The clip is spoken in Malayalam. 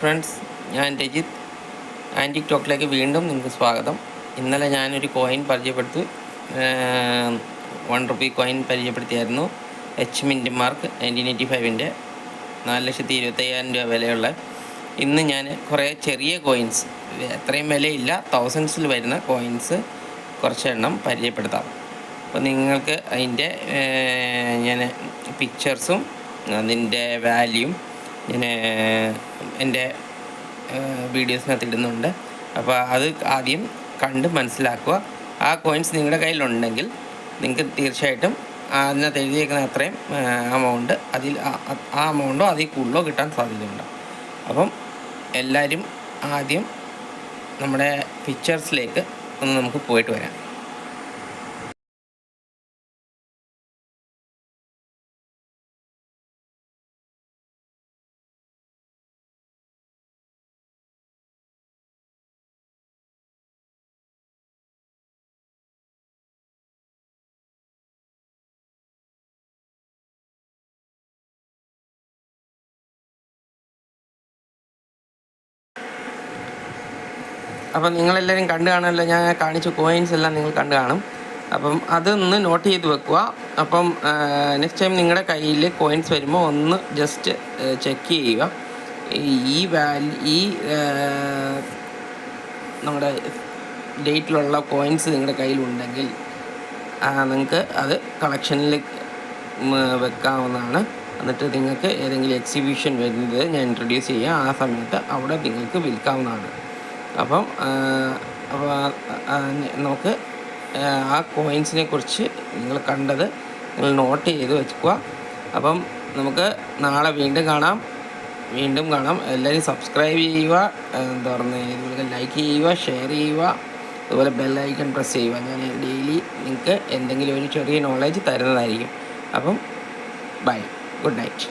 ഫ്രണ്ട്സ്, ഞാൻ രജിത്ത്. ആൻറ്റിക് ടോക്കിലേക്ക് വീണ്ടും നിങ്ങൾക്ക് സ്വാഗതം. ഇന്നലെ ഞാനൊരു കോയിൻ പരിചയപ്പെടുത്തി, ₹1 കോയിൻ പരിചയപ്പെടുത്തിയായിരുന്നു. എച്ച് മിൻറ്റ് മാർക്ക് 1985 4,25,000 വിലയുള്ള. ഇന്ന് ഞാൻ കുറേ ചെറിയ കോയിൻസ്, അത്രയും വിലയില്ല, തൗസൻഡ്സിൽ വരുന്ന കോയിൻസ് കുറച്ചെണ്ണം പരിചയപ്പെടുത്താം. അപ്പോൾ നിങ്ങൾക്ക് അതിൻ്റെ ഞാൻ പിക്ചേഴ്സും അതിൻ്റെ വാല്യൂം ഞാൻ എൻ്റെ വീഡിയോസിനകത്ത് ഇടുന്നുണ്ട്. അപ്പോൾ അത് ആദ്യം കണ്ട് മനസ്സിലാക്കുക. ആ കോയിൻസ് നിങ്ങളുടെ കയ്യിലുണ്ടെങ്കിൽ നിങ്ങൾക്ക് തീർച്ചയായിട്ടും അതിനകത്ത് എഴുതിയേക്കുന്ന അത്രയും എമൗണ്ട് ആ എമൗണ്ടോ അതിൽ കൂടുതലോ കിട്ടാൻ സാധ്യതയുണ്ട്. അപ്പം എല്ലാവരും ആദ്യം നമ്മുടെ പിക്ചേഴ്സിലേക്ക് ഒന്ന് നമുക്ക് പോയിട്ട് വരാം. അപ്പം നിങ്ങളെല്ലാവരും കണ്ടു കാണുമല്ലോ, ഞാൻ കാണിച്ച കോയിൻസ് എല്ലാം നിങ്ങൾ കണ്ടു കാണും. അപ്പം അതൊന്ന് നോട്ട് ചെയ്ത് വെക്കുക. അപ്പം നെക്സ്റ്റ് ടൈം നിങ്ങളുടെ കയ്യിൽ കോയിൻസ് വരുമ്പോൾ ഒന്ന് ജസ്റ്റ് ചെക്ക് ചെയ്യുക. ഈ നമ്മുടെ ഡേറ്റിലുള്ള കോയിൻസ് നിങ്ങളുടെ കയ്യിലുണ്ടെങ്കിൽ നിങ്ങൾക്ക് അത് കളക്ഷനിൽ വെക്കാവുന്നതാണ്. എന്നിട്ട് നിങ്ങൾക്ക് ഏതെങ്കിലും എക്സിബിഷൻ വരുന്നത് ഞാൻ ഇൻട്രൊഡ്യൂസ് ചെയ്യാം. ആ സമയത്ത് അവിടെ നിങ്ങൾക്ക് വിൽക്കാവുന്നതാണ്. അപ്പം നമുക്ക് ആ കോയിൻസിനെ കുറിച്ച് നിങ്ങൾ കണ്ടത് നിങ്ങൾ നോട്ട് ചെയ്ത് വെക്കുക. അപ്പം നമുക്ക് നാളെ വീണ്ടും കാണാം. എല്ലാവരും സബ്സ്ക്രൈബ് ചെയ്യുക, ഇതുപോലെ ലൈക്ക് ചെയ്യുക, ഷെയർ ചെയ്യുക, അതുപോലെ ബെല്ലൈക്കൺ പ്രസ് ചെയ്യുക. ഞാൻ ഡെയിലി നിങ്ങൾക്ക് എന്തെങ്കിലും ഒരു ചെറിയ നോളേജ് തരുന്നതായിരിക്കും. അപ്പം ബൈ, ഗുഡ് നൈറ്റ്.